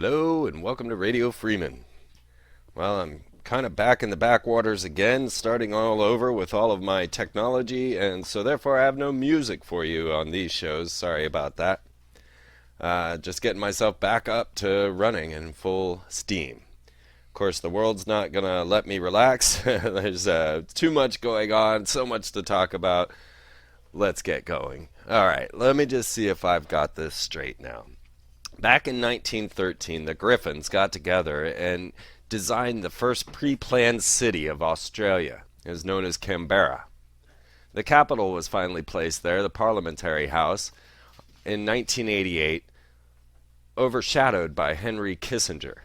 Hello and welcome to Radio Freeman. Well, I'm kind of back in the backwaters again, starting all over with all of my technology, and so therefore I have no music for you on these shows. Sorry about that. Just getting myself back up to running in full steam. Of course, the world's not gonna let me relax. There's too much going on, so much to talk about. Let's get going. Alright, let me just see if I've got this straight now. Back in 1913, the Griffins got together and designed the first pre-planned city of Australia. It was known as Canberra. The capital was finally placed there, the Parliamentary House, in 1988, overshadowed by Henry Kissinger.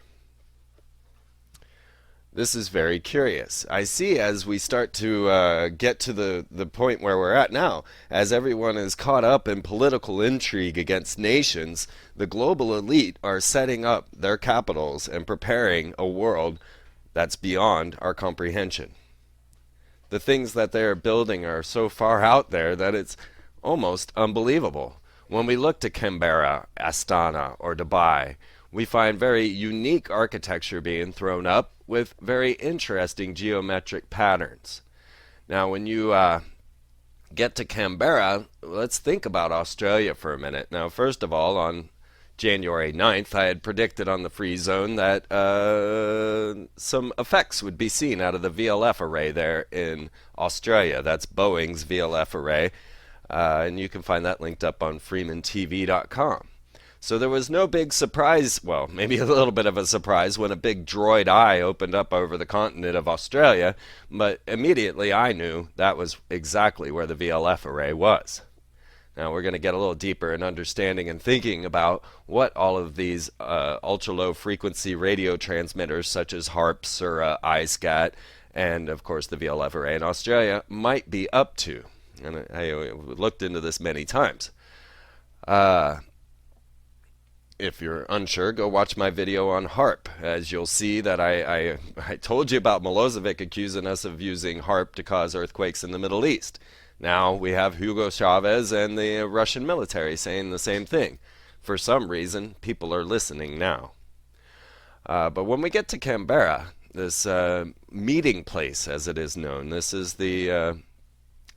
This is very curious. I see as we start to get to the point where we're at now, as everyone is caught up in political intrigue against nations, the global elite are setting up their capitals and preparing a world that's beyond our comprehension. The things that they are building are so far out there that it's almost unbelievable. When we look to Canberra, Astana, or Dubai, we find very unique architecture being thrown up with very interesting geometric patterns. Now, when you get to Canberra, let's think about Australia for a minute. Now, first of all, on January 9th, I had predicted on the Free Zone that some effects would be seen out of the VLF array there in Australia. That's Boeing's VLF array, and you can find that linked up on Freemantv.com. So there was no big surprise, well, maybe a little bit of a surprise when a big droid eye opened up over the continent of Australia, but immediately I knew that was exactly where the VLF array was. Now we're going to get a little deeper in understanding and thinking about what all of these ultra-low frequency radio transmitters such as HARPs or iSCAT and of course the VLF array in Australia might be up to. And I looked into this many times. If you're unsure, go watch my video on HARP, as you'll see that I told you about Milosevic accusing us of using HARP to cause earthquakes in the Middle East. Now we have Hugo Chavez and the Russian military saying the same thing. For some reason, people are listening now. But when we get to Canberra, this meeting place, as it is known, this is the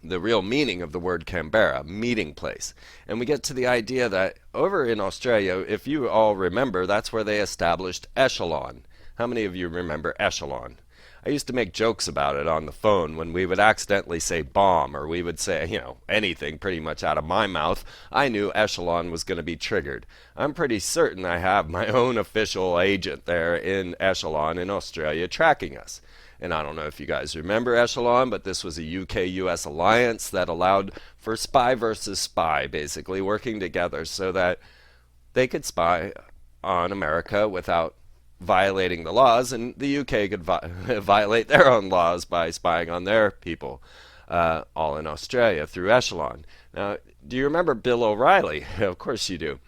real meaning of the word Canberra, meeting place. And we get to the idea that over in Australia, if you all remember, that's where they established echelon. How many of you remember echelon? I used to make jokes about it on the phone when we would accidentally say bomb, or we would say, anything pretty much out of my mouth. I knew echelon was going to be triggered. I'm pretty certain I have my own official agent there in echelon in Australia tracking us. And I don't know if you guys remember Echelon, but this was a UK-US alliance that allowed for spy versus spy, basically, working together so that they could spy on America without violating the laws, and the UK could violate their own laws by spying on their people, all in Australia through Echelon. Now, do you remember Bill O'Reilly? Of course you do.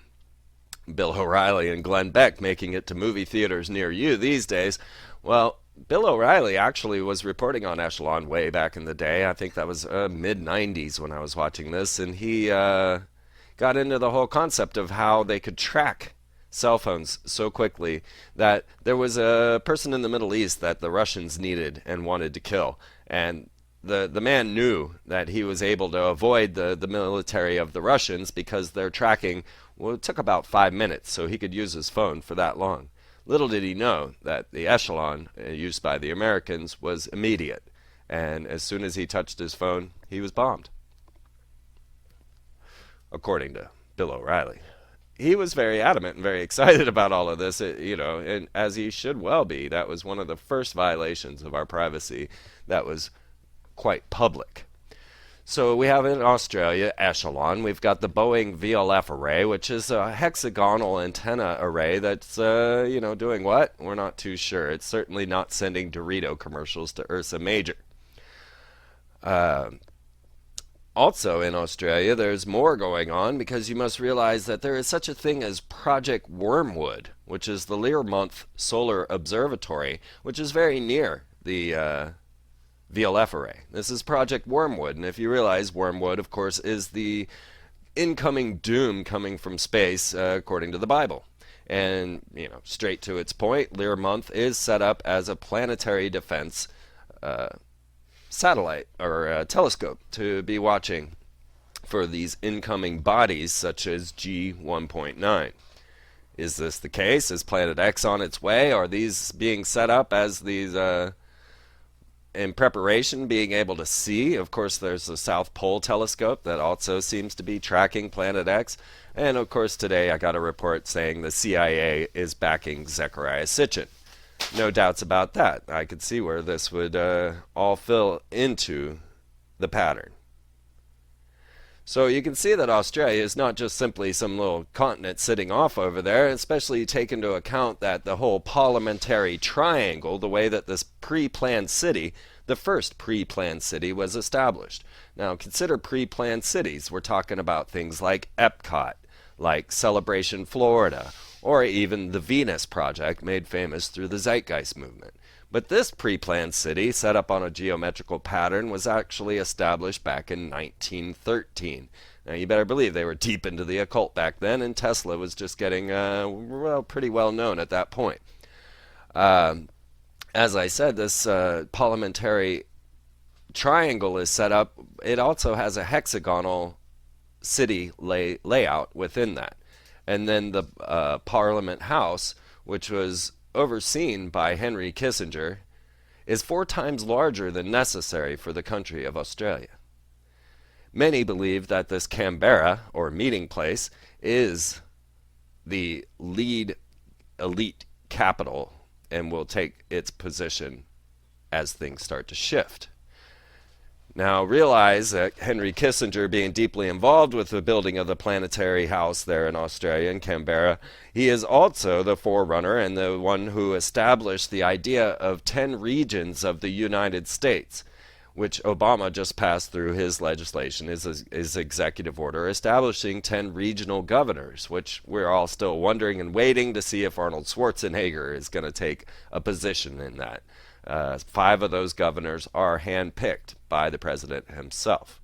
Bill O'Reilly and Glenn Beck making it to movie theaters near you these days. Well, Bill O'Reilly actually was reporting on Echelon way back in the day. I think that was mid-90s when I was watching this, and he got into the whole concept of how they could track cell phones so quickly that there was a person in the Middle East that the Russians needed and wanted to kill, and the man knew that he was able to avoid the military of the Russians because their tracking, well, it took about 5 minutes, so he could use his phone for that long. Little did he know that the echelon used by the Americans was immediate, and as soon as he touched his phone, he was bombed. According to Bill O'Reilly. He was very adamant and very excited about all of this, and as he should well be. That was one of the first violations of our privacy that was quite public. So we have in Australia, Echelon. We've got the Boeing VLF array, which is a hexagonal antenna array that's, doing what? We're not too sure. It's certainly not sending Dorito commercials to Ursa Major. Also in Australia, there's more going on because you must realize that there is such a thing as Project Wormwood, which is the Learmonth Solar Observatory, which is very near the VLF array. This is Project Wormwood, and if you realize, Wormwood, of course, is the incoming doom coming from space, according to the Bible. And, straight to its point, Learmonth is set up as a planetary defense satellite or telescope to be watching for these incoming bodies such as G1.9. Is this the case? Is Planet X on its way? Are these being set up as these in preparation, being able to see? Of course, there's the South Pole telescope that also seems to be tracking Planet X. And of course, today I got a report saying the CIA is backing Zecharia Sitchin. No doubts about that. I could see where this would all fill into the pattern. So you can see that Australia is not just simply some little continent sitting off over there, especially take into account that the whole parliamentary triangle, the way that this pre-planned city, the first pre-planned city, was established. Now consider pre-planned cities. We're talking about things like Epcot, like Celebration Florida, or even the Venus Project, made famous through the Zeitgeist movement. But this pre-planned city, set up on a geometrical pattern, was actually established back in 1913. Now, you better believe they were deep into the occult back then, and Tesla was just getting, pretty well known at that point. As I said, this parliamentary triangle is set up. It also has a hexagonal city layout within that. And then the Parliament House, which was overseen by Henry Kissinger, is 4 times larger than necessary for the country of Australia. Many believe that this Canberra, or meeting place, is the lead elite capital and will take its position as things start to shift. Now realize that Henry Kissinger, being deeply involved with the building of the planetary house there in Australia, in Canberra, he is also the forerunner and the one who established the idea of 10 regions of the United States, which Obama just passed through his legislation, his executive order, establishing 10 regional governors, which we're all still wondering and waiting to see if Arnold Schwarzenegger is going to take a position in that. 5 of those governors are handpicked by the president himself.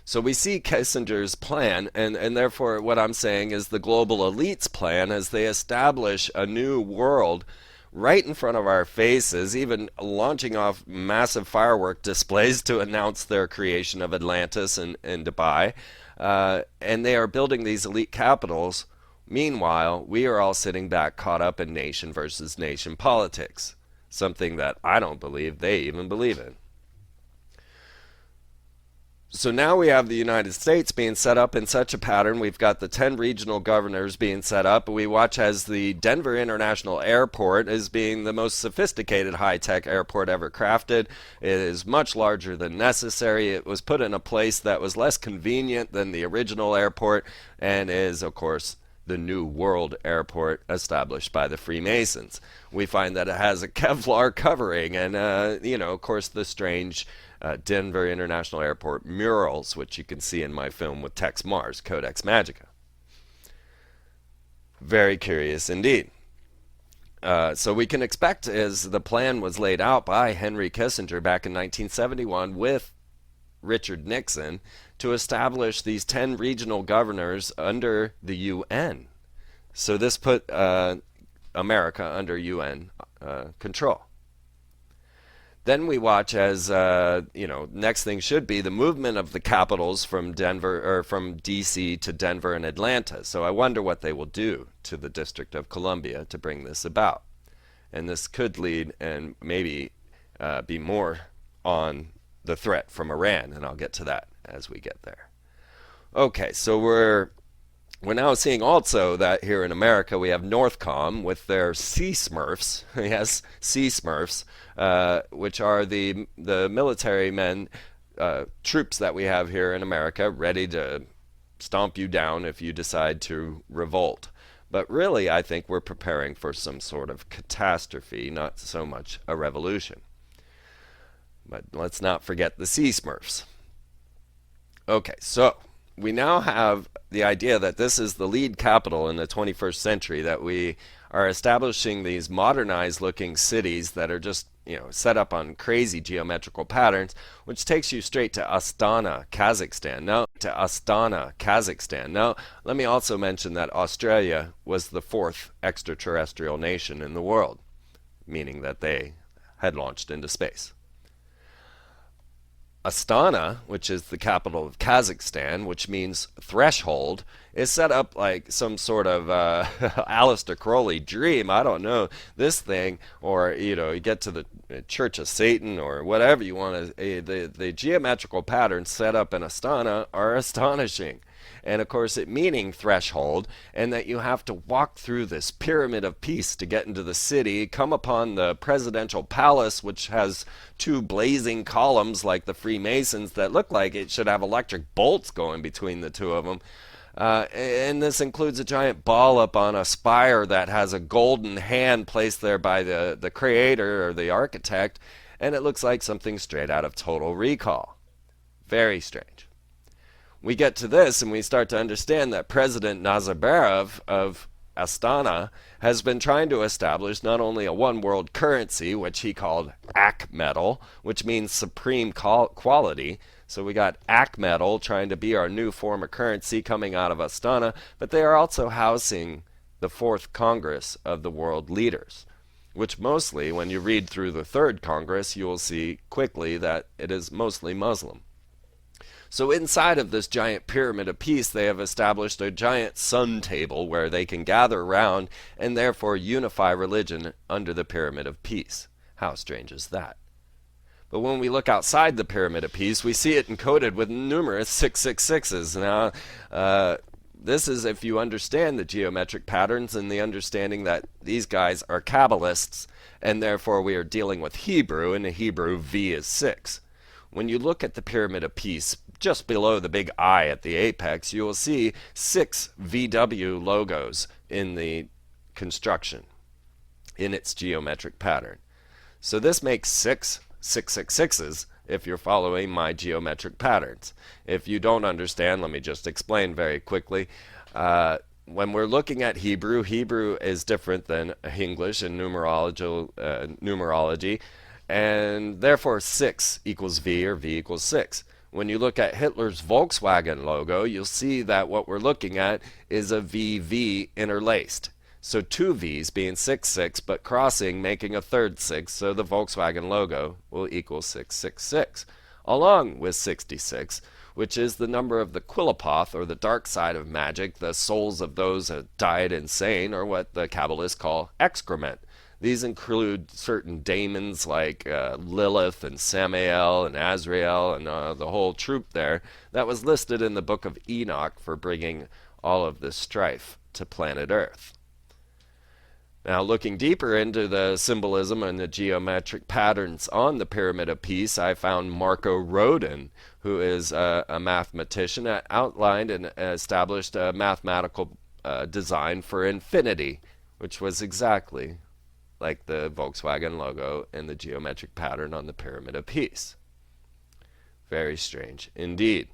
So we see Kissinger's plan, and therefore what I'm saying is the global elite's plan, as they establish a new world right in front of our faces, even launching off massive firework displays to announce their creation of Atlantis and Dubai. And they are building these elite capitals. Meanwhile, we are all sitting back caught up in nation versus nation politics. Something that I don't believe they even believe in. So now we have the United States being set up in such a pattern. We've got the 10 regional governors being set up. We watch as the Denver International Airport is being the most sophisticated high-tech airport ever crafted. It is much larger than necessary. It was put in a place that was less convenient than the original airport, and is, of course, the New World Airport established by the Freemasons. We find that it has a Kevlar covering and, of course, the strange Denver International Airport murals, which you can see in my film with Tex Mars, Codex Magica. Very curious indeed. So we can expect, as the plan was laid out by Henry Kissinger back in 1971 with Richard Nixon, to establish these 10 regional governors under the UN. So this put America under UN control. Then we watch as, next thing should be the movement of the capitals from from DC to Denver and Atlanta. So I wonder what they will do to the District of Columbia to bring this about. And this could lead and maybe be more on the threat from Iran, and I'll get to that as we get there. Okay, so we're now seeing also that here in America we have Northcom with their Sea Smurfs, yes, Sea Smurfs, which are the military men, troops that we have here in America, ready to stomp you down if you decide to revolt. But really, I think we're preparing for some sort of catastrophe, not so much a revolution. But let's not forget the Sea Smurfs. Okay, so we now have the idea that this is the lead capital in the 21st century, that we are establishing these modernized looking cities that are just set up on crazy geometrical patterns, which takes you straight to Astana, Kazakhstan. Now, let me also mention that Australia was the fourth extraterrestrial nation in the world, meaning that they had launched into space. Astana, which is the capital of Kazakhstan, which means threshold, is set up like some sort of Aleister Crowley dream. I don't know. This thing, or you get to the Church of Satan or whatever you want to. The geometrical patterns set up in Astana are astonishing. And of course, it meaning threshold, and that you have to walk through this pyramid of peace to get into the city, come upon the presidential palace, which has two blazing columns like the Freemasons that look like it should have electric bolts going between the two of them. And this includes a giant ball up on a spire that has a golden hand placed there by the creator or the architect, and it looks like something straight out of Total Recall. Very strange. We get to this and we start to understand that President Nazarbayev of Astana has been trying to establish not only a one world currency, which he called AK metal, which means supreme quality. So we got AK metal trying to be our new form of currency coming out of Astana, but they are also housing the fourth Congress of the world leaders, which mostly, when you read through the third Congress, you will see quickly that it is mostly Muslim. So inside of this giant pyramid of peace, they have established a giant sun table where they can gather around and therefore unify religion under the pyramid of peace. How strange is that? But when we look outside the pyramid of peace, we see it encoded with numerous 666s. Now, this is if you understand the geometric patterns and the understanding that these guys are Kabbalists, and therefore we are dealing with Hebrew, and in Hebrew, V is 6. When you look at the pyramid of peace, just below the big I at the apex, you will see 6 VW logos in the construction, in its geometric pattern. So this makes 6 666s if you're following my geometric patterns. If you don't understand, let me just explain very quickly. When we're looking at Hebrew, Hebrew is different than English in numerology, and therefore 6 equals V or V equals 6. When you look at Hitler's Volkswagen logo, you'll see that what we're looking at is a VV interlaced. So 2 V's being 6, 6, but crossing, making a third 6, so the Volkswagen logo will equal 666, along with 66, which is the number of the Quillipoth, or the dark side of magic, the souls of those that died insane, or what the Kabbalists call excrement. These include certain daemons like Lilith and Samael and Azrael and the whole troop there that was listed in the book of Enoch for bringing all of this strife to planet Earth. Now, looking deeper into the symbolism and the geometric patterns on the Pyramid of Peace, I found Marco Rodin, who is a mathematician, outlined and established a mathematical design for infinity, which was exactly like the Volkswagen logo and the geometric pattern on the Pyramid of Peace. Very strange indeed.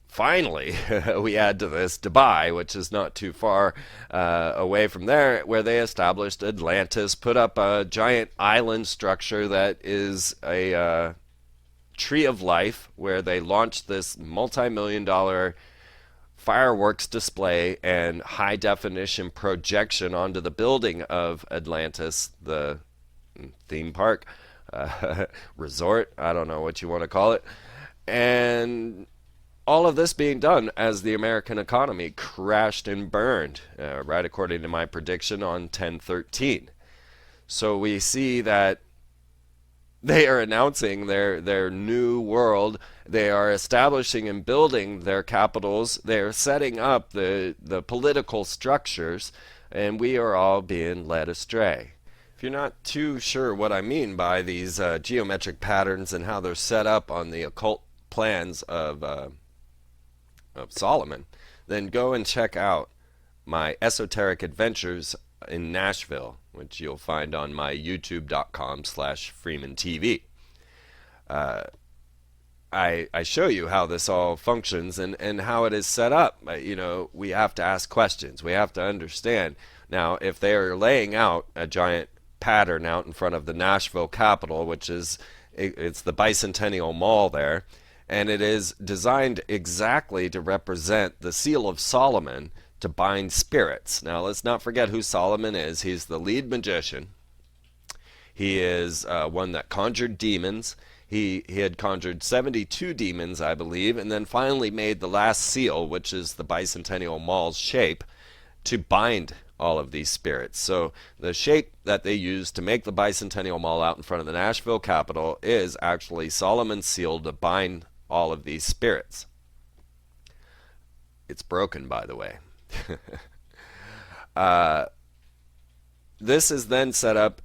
Finally, we add to this Dubai, which is not too far away from there, where they established Atlantis, put up a giant island structure that is a tree of life, where they launched this multi-million-dollar fireworks display and high-definition projection onto the building of Atlantis, the theme park, resort, I don't know what you want to call it, and all of this being done as the American economy crashed and burned, right according to my prediction on 10/13. So we see that they are announcing their new world. They are establishing and building their capitals. They are setting up the political structures, and we are all being led astray. If you're not too sure what I mean by these geometric patterns and how they're set up on the occult plans of Solomon, then go and check out my esoteric adventures in Nashville, which you'll find on my youtube.com/Freemantv. I show you how this all functions and how it is set up. We have to ask questions. We have to understand. Now, if they are laying out a giant pattern out in front of the Nashville Capitol, which is it's the Bicentennial Mall there, and it is designed exactly to represent the seal of Solomon to bind spirits. Now, let's not forget who Solomon is. He's the lead magician. He is one that conjured demons. He had conjured 72 demons, I believe, and then finally made the last seal, which is the Bicentennial Mall's shape, to bind all of these spirits. So the shape that they used to make the Bicentennial Mall out in front of the Nashville Capitol is actually Solomon's seal to bind all of these spirits. It's broken, by the way. This is then set up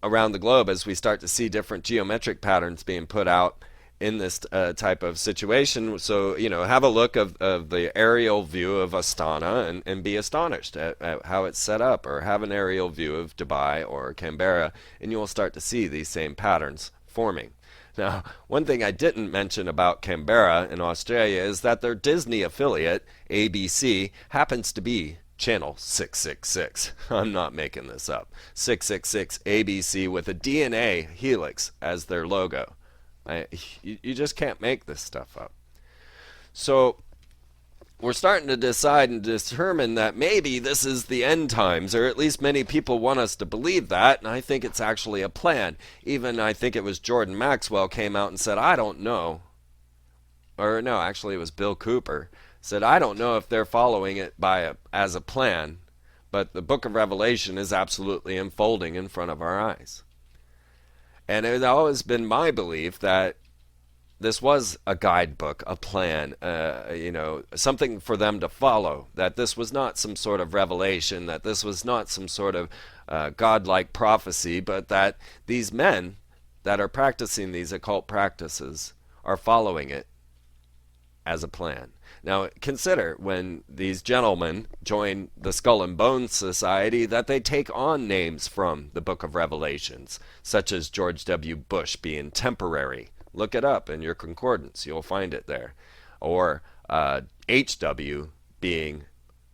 around the globe as we start to see different geometric patterns being put out in this type of situation. So, have a look of the aerial view of Astana and be astonished at how it's set up, or have an aerial view of Dubai or Canberra, and you will start to see these same patterns forming. Now, one thing I didn't mention about Canberra in Australia is that their Disney affiliate, ABC, happens to be Channel 666. I'm not making this up. 666 ABC with a DNA helix as their logo. You just can't make this stuff up. So we're starting to decide and determine that maybe this is the end times, or at least many people want us to believe that, and I think it's actually a plan. Even I think it was Jordan Maxwell came out and said, I don't know. Or no, actually it was Bill Cooper. Said, I don't know if they're following it as a plan, but the book of Revelation is absolutely unfolding in front of our eyes. And it has always been my belief that this was a guidebook, a plan, something for them to follow, that this was not some sort of revelation, that this was not some sort of godlike prophecy, but that these men that are practicing these occult practices are following it as a plan. Now, consider when these gentlemen join the Skull and Bones Society that they take on names from the book of Revelations, such as George W. Bush being temporary. Look it up in your concordance. You'll find it there. Or H.W. being,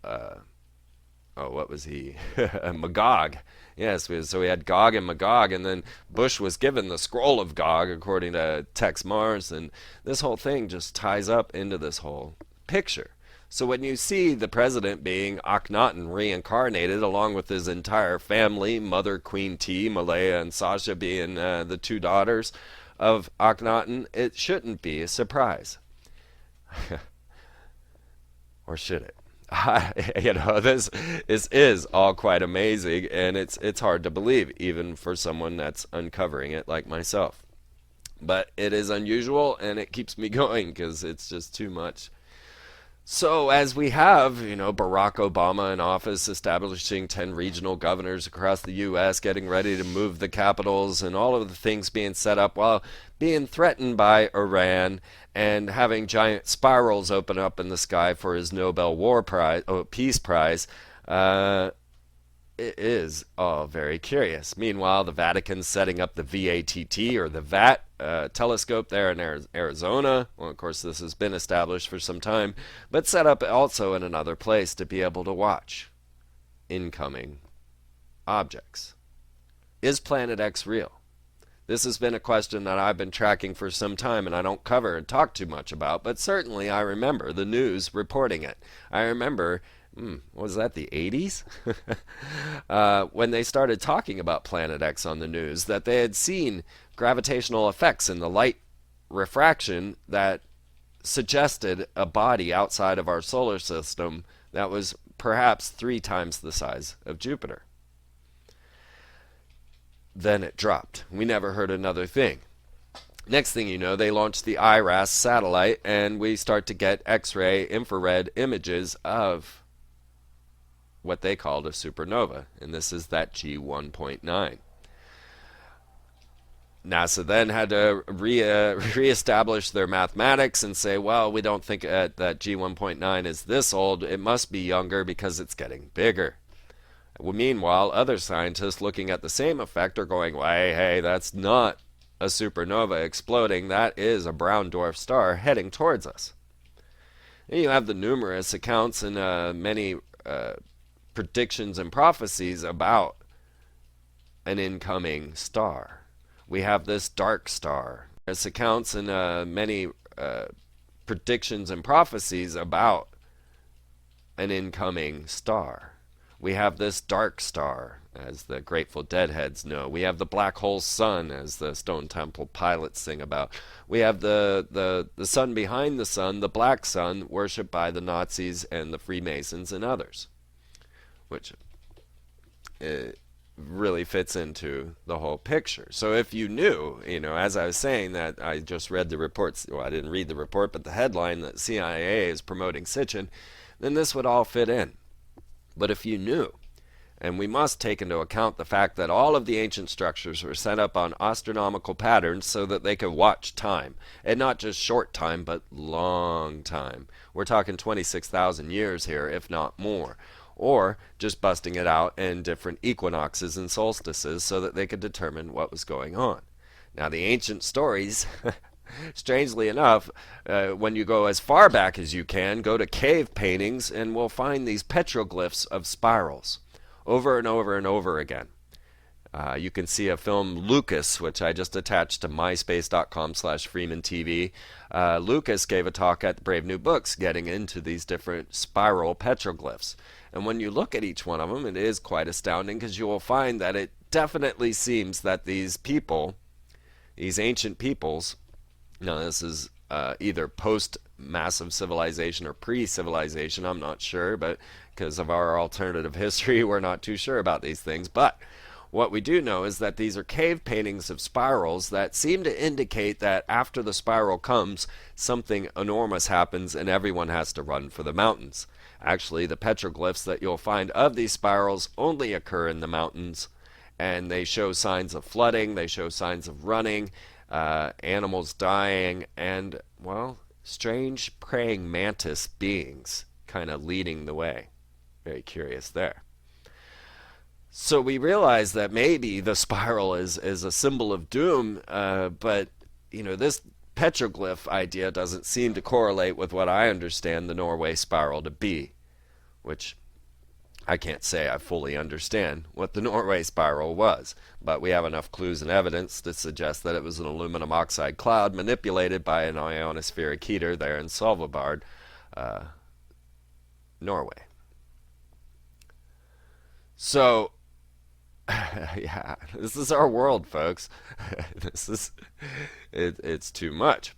what was he? Magog. Yes, so we had Gog and Magog, and then Bush was given the scroll of Gog, according to Tex Mars, and this whole thing just ties up into this whole picture. So when you see the president being Akhenaten reincarnated, along with his entire family, Mother Queen T, Malaya, and Sasha being the two daughters of Akhenaten, it shouldn't be a surprise. Or should it? This is all quite amazing, and it's hard to believe, even for someone that's uncovering it like myself. But it is unusual, and it keeps me going because it's just too much. So as we have, Barack Obama in office establishing 10 regional governors across the U.S., getting ready to move the capitals, and all of the things being set up while being threatened by Iran, and having giant spirals open up in the sky for his Nobel Peace Prize, it is all very curious. Meanwhile, the Vatican's setting up the VATT, or the VAT telescope there in Arizona. Well, of course, this has been established for some time, but set up also in another place to be able to watch incoming objects. Is Planet X real? This has been a question that I've been tracking for some time, and I don't cover and talk too much about, but certainly I remember the news reporting it. I remember, was that the 80s? When they started talking about Planet X on the news, that they had seen gravitational effects in the light refraction that suggested a body outside of our solar system that was perhaps 3 times the size of Jupiter. Then it dropped. We never heard another thing. Next thing you know, they launched the IRAS satellite, and we start to get X-ray infrared images of what they called a supernova, and this is that G1.9. NASA then had to reestablish their mathematics and say, well, we don't think that G1.9 is this old. It must be younger because it's getting bigger. Meanwhile, other scientists looking at the same effect are going, well, hey, that's not a supernova exploding. That is a brown dwarf star heading towards us. And you have the numerous accounts and many predictions and prophecies about an incoming star. We have this dark star. This accounts in many predictions and prophecies about an incoming star. We have this dark star, as the Grateful Dead heads know. We have the black hole sun, as the Stone Temple Pilots sing about. We have the sun behind the sun, the black sun, worshipped by the Nazis and the Freemasons and others, which really fits into the whole picture. So if you knew, as I was saying, that I just read the reports, well, I didn't read the report, but the headline that CIA is promoting Sitchin, then this would all fit in. But if you knew, and we must take into account the fact that all of the ancient structures were set up on astronomical patterns so that they could watch time, and not just short time, but long time. We're talking 26,000 years here, if not more. Or just busting it out in different equinoxes and solstices so that they could determine what was going on. Now, the ancient stories, strangely enough, when you go as far back as you can, go to cave paintings, and we'll find these petroglyphs of spirals over and over and over again. You can see a film, Lucas, which I just attached to myspace.com/Freemantv. Lucas gave a talk at Brave New Books getting into these different spiral petroglyphs. And when you look at each one of them, it is quite astounding, because you will find that it definitely seems that these people, these ancient peoples, now this is either post-massive civilization or pre-civilization, I'm not sure, but because of our alternative history, we're not too sure about these things. But what we do know is that these are cave paintings of spirals that seem to indicate that after the spiral comes, something enormous happens and everyone has to run for the mountains. Actually, the petroglyphs that you'll find of these spirals only occur in the mountains, and they show signs of flooding, they show signs of running, animals dying, and, well, strange praying mantis beings kind of leading the way. Very curious there. So we realize that maybe the spiral is a symbol of doom, but, this petroglyph idea doesn't seem to correlate with what I understand the Norway spiral to be, which I can't say I fully understand what the Norway spiral was, but we have enough clues and evidence to suggest that it was an aluminum oxide cloud manipulated by an ionospheric heater there in Svalbard, Norway. So, yeah, this is our world, folks. It's too much.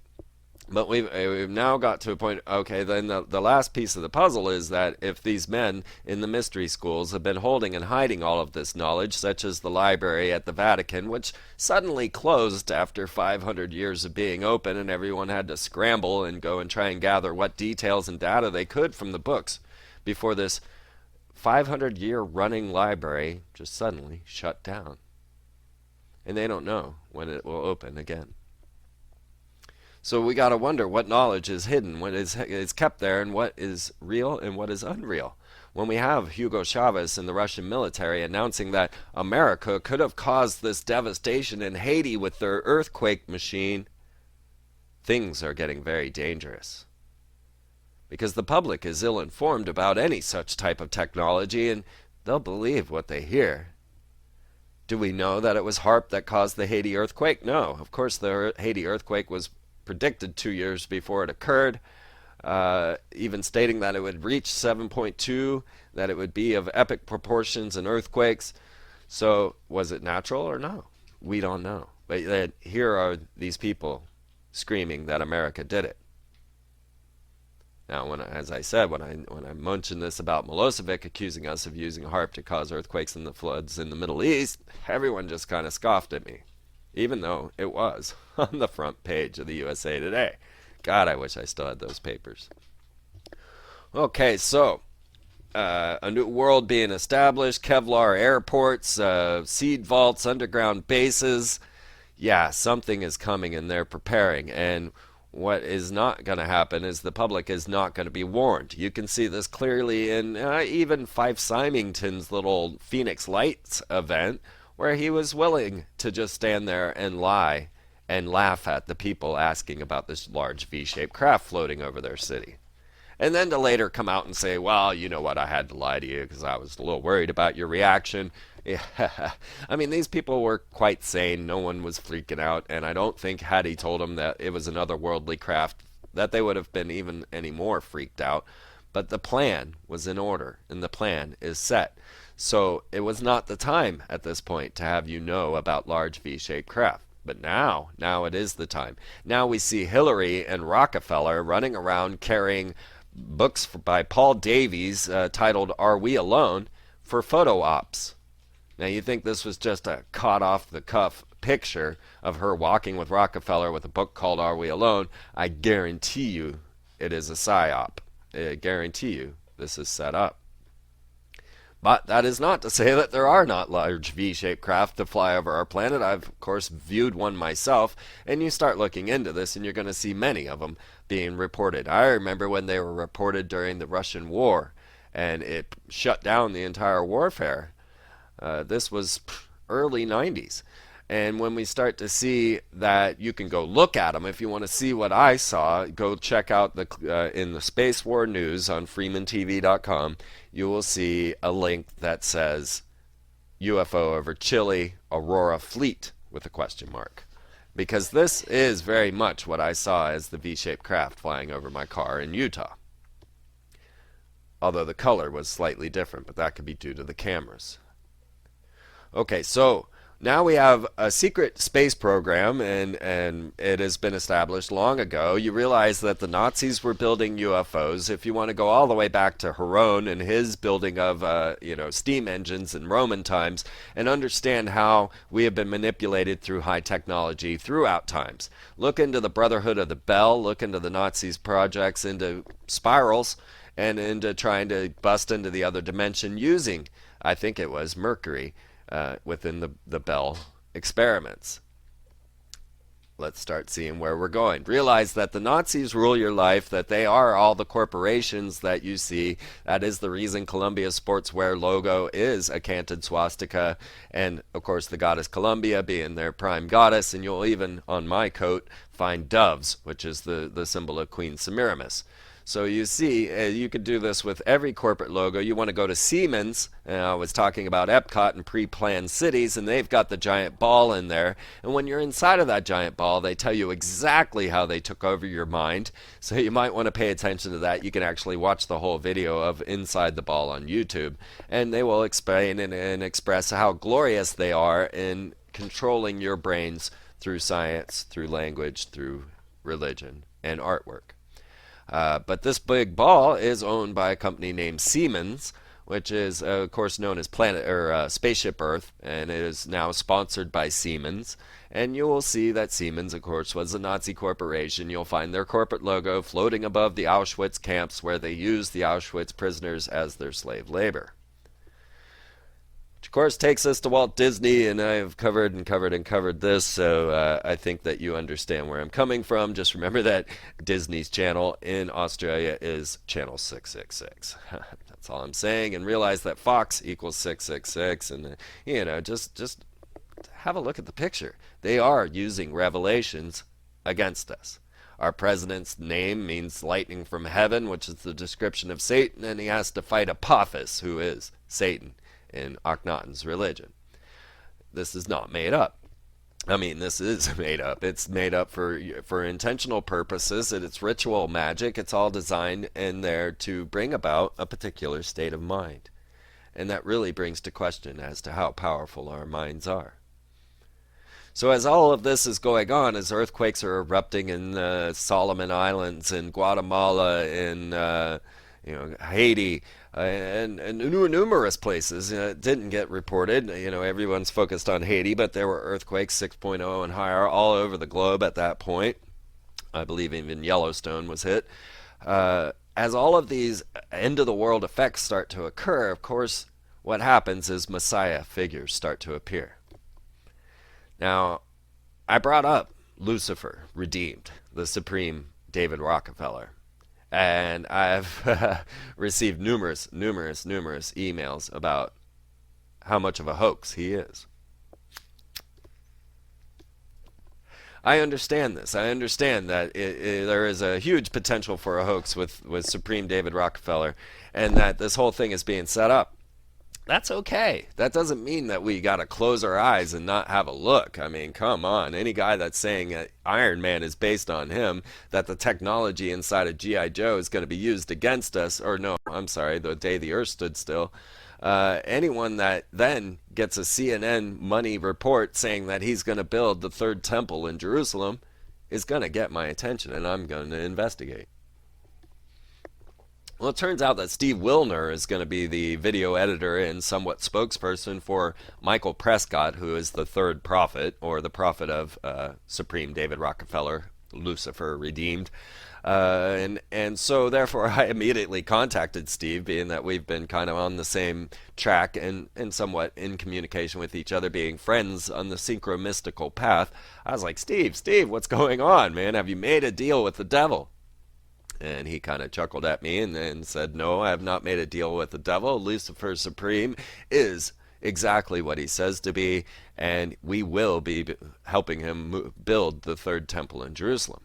But we've now got to a point, okay, then the last piece of the puzzle is that if these men in the mystery schools have been holding and hiding all of this knowledge, such as the library at the Vatican, which suddenly closed after 500 years of being open, and everyone had to scramble and go and try and gather what details and data they could from the books before this 500-year running library just suddenly shut down. And they don't know when it will open again. So we got to wonder what knowledge is hidden, what is kept there, and what is real and what is unreal. When we have Hugo Chavez and the Russian military announcing that America could have caused this devastation in Haiti with their earthquake machine, things are getting very dangerous. Because the public is ill-informed about any such type of technology, and they'll believe what they hear. Do we know that it was HAARP that caused the Haiti earthquake? No. Of course, the Haiti earthquake was predicted 2 years before it occurred, even stating that it would reach 7.2, that it would be of epic proportions and earthquakes. So, was it natural or no? We don't know. But here are these people screaming that America did it. Now, as I said, when I mentioned this about Milosevic accusing us of using HAARP to cause earthquakes and the floods in the Middle East, everyone just kind of scoffed at me, even though it was on the front page of the USA Today. God, I wish I still had those papers. Okay, so a new world being established, Kevlar airports, seed vaults, underground bases. Yeah, something is coming and they're preparing. And what is not going to happen is the public is not going to be warned. You can see this clearly in even Fife Symington's little Phoenix Lights event, where he was willing to just stand there and lie and laugh at the people asking about this large V-shaped craft floating over their city. And then to later come out and say, well, you know what, I had to lie to you because I was a little worried about your reaction. Yeah, I mean, these people were quite sane. No one was freaking out. And I don't think had he told them that it was an otherworldly craft, that they would have been even any more freaked out. But the plan was in order, and the plan is set. So it was not the time at this point to have you know about large V-shaped craft. But now it is the time. Now we see Hillary and Rockefeller running around carrying books by Paul Davies titled Are We Alone? For photo ops. Now you think this was just a caught off the cuff picture of her walking with Rockefeller with a book called Are We Alone? I guarantee you it is a psyop. I guarantee you this is set up. But that is not to say that there are not large V-shaped craft to fly over our planet. I've, of course, viewed one myself, and you start looking into this, and you're going to see many of them being reported. I remember when they were reported during the Russian war, and it shut down the entire warfare. This was early 90s. And when we start to see that you can go look at them, if you want to see what I saw, go check out in the Space War News on Freemantv.com. You will see a link that says UFO over Chile, Aurora Fleet with a question mark. Because this is very much what I saw as the V-shaped craft flying over my car in Utah. Although the color was slightly different, but that could be due to the cameras. Okay, so now we have a secret space program, and it has been established long ago. You realize that the Nazis were building UFOs. If you want to go all the way back to Heron and his building of steam engines in Roman times, and understand how we have been manipulated through high technology throughout times. Look into the Brotherhood of the Bell, look into the Nazis' projects into spirals, and into trying to bust into the other dimension using, I think it was, Mercury. Within the Bell experiments. Let's start seeing where we're going. Realize that the Nazis rule your life, that they are all the corporations that you see. That is the reason Columbia's sportswear logo is a canted swastika, and of course the goddess Columbia being their prime goddess, and you'll even, on my coat, find doves, which is the symbol of Queen Semiramis. So you see, you could do this with every corporate logo. You want to go to Siemens, and I was talking about Epcot and pre-planned cities, and they've got the giant ball in there. And when you're inside of that giant ball, they tell you exactly how they took over your mind. So you might want to pay attention to that. You can actually watch the whole video of Inside the Ball on YouTube, and they will explain and express how glorious they are in controlling your brains through science, through language, through religion, and artwork. But this big ball is owned by a company named Siemens, which is, of course, known as Spaceship Earth, and it is now sponsored by Siemens. And you will see that Siemens, of course, was a Nazi corporation. You'll find their corporate logo floating above the Auschwitz camps where they used the Auschwitz prisoners as their slave labor. Which, of course, takes us to Walt Disney, and I have covered this, so I think that you understand where I'm coming from. Just remember that Disney's channel in Australia is channel 666. That's all I'm saying, and realize that Fox equals 666, and just have a look at the picture. They are using revelations against us. Our president's name means lightning from heaven, which is the description of Satan, and he has to fight Apophis, who is Satan in Akhenaten's religion. This is not made up. I mean, this is made up. It's made up for intentional purposes, and it's ritual magic. It's all designed in there to bring about a particular state of mind. And that really brings to question as to how powerful our minds are. So as all of this is going on, as earthquakes are erupting in Solomon Islands, in Guatemala, in Haiti, and numerous places. It didn't get reported. Everyone's focused on Haiti, but there were earthquakes 6.0 and higher all over the globe at that point. I believe even Yellowstone was hit. As all of these end-of-the-world effects start to occur, of course, what happens is Messiah figures start to appear. Now, I brought up Lucifer, redeemed, the supreme David Rockefeller. And I've received numerous emails about how much of a hoax he is. I understand this. I understand that there is a huge potential for a hoax with Supreme David Rockefeller, and that this whole thing is being set up. That's okay. That doesn't mean that we got to close our eyes and not have a look. I mean, come on. Any guy that's saying that Iron Man is based on him, that the technology inside of G.I. Joe is going to be used against us, or no, I'm sorry, the day the Earth stood still. Anyone that then gets a CNN money report saying that he's going to build the third temple in Jerusalem is going to get my attention, and I'm going to investigate. Well, it turns out that Steve Wilner is going to be the video editor and somewhat spokesperson for Michael Prescott, who is the third prophet, or the prophet of Supreme David Rockefeller, Lucifer redeemed. And so therefore I immediately contacted Steve, being that we've been kind of on the same track and somewhat in communication with each other, being friends on the synchromystical path. I was like, Steve, what's going on, man? Have you made a deal with the devil? And he kind of chuckled at me and then said, no, I have not made a deal with the devil. Lucifer Supreme is exactly what he says to be, and we will be helping him build the third temple in Jerusalem.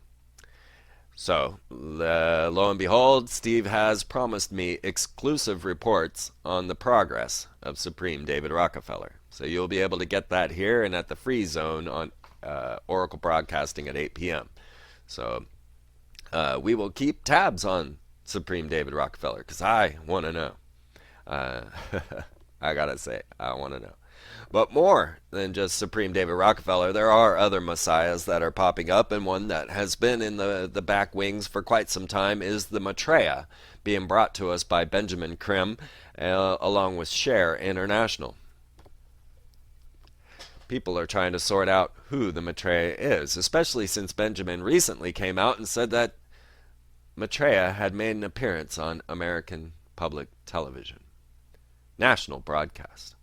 So, lo and behold, Steve has promised me exclusive reports on the progress of Supreme David Rockefeller. So you'll be able to get that here and at the Free Zone on Oracle Broadcasting at 8 p.m. So we will keep tabs on Supreme David Rockefeller because I want to know. I gotta say, I want to know. But more than just Supreme David Rockefeller, there are other messiahs that are popping up, and one that has been in the back wings for quite some time is the Maitreya, being brought to us by Benjamin Creme, along with Share International. People are trying to sort out who the Maitreya is, especially since Benjamin recently came out and said that Maitreya had made an appearance on American public television, national broadcast.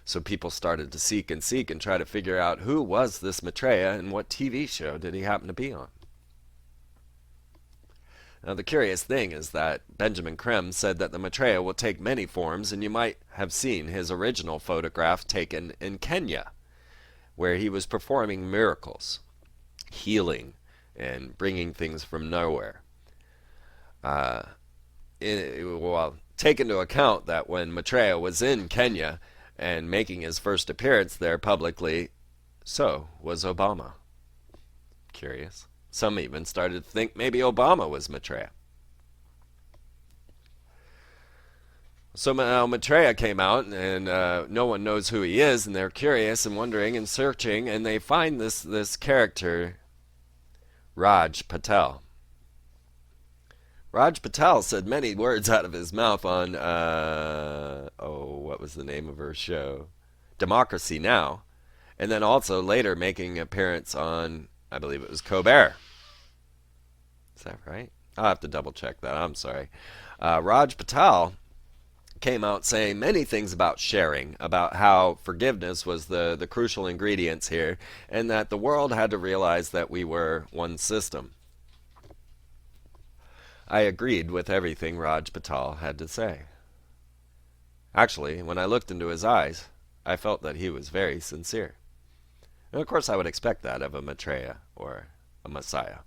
So people started to seek and try to figure out who was this Maitreya and what TV show did he happen to be on. Now the curious thing is that Benjamin Creme said that the Maitreya will take many forms, and you might have seen his original photograph taken in Kenya, where he was performing miracles, healing, and bringing things from nowhere. Well, take into account that when Maitreya was in Kenya and making his first appearance there publicly, so was Obama. Curious. Some even started to think maybe Obama was Maitreya. So now Maitreya came out, and no one knows who he is, and they're curious and wondering and searching, and they find this character, Raj Patel. Raj Patel said many words out of his mouth on, what was the name of her show? Democracy Now! And then also later making an appearance on, I believe it was Colbert. Is that right? I'll have to double check that. I'm sorry. Raj Patel came out saying many things about sharing, about how forgiveness was the crucial ingredients here, and that the world had to realize that we were one system. I agreed with everything Raj Patel had to say. Actually, when I looked into his eyes, I felt that he was very sincere. And of course I would expect that of a Maitreya or a Messiah.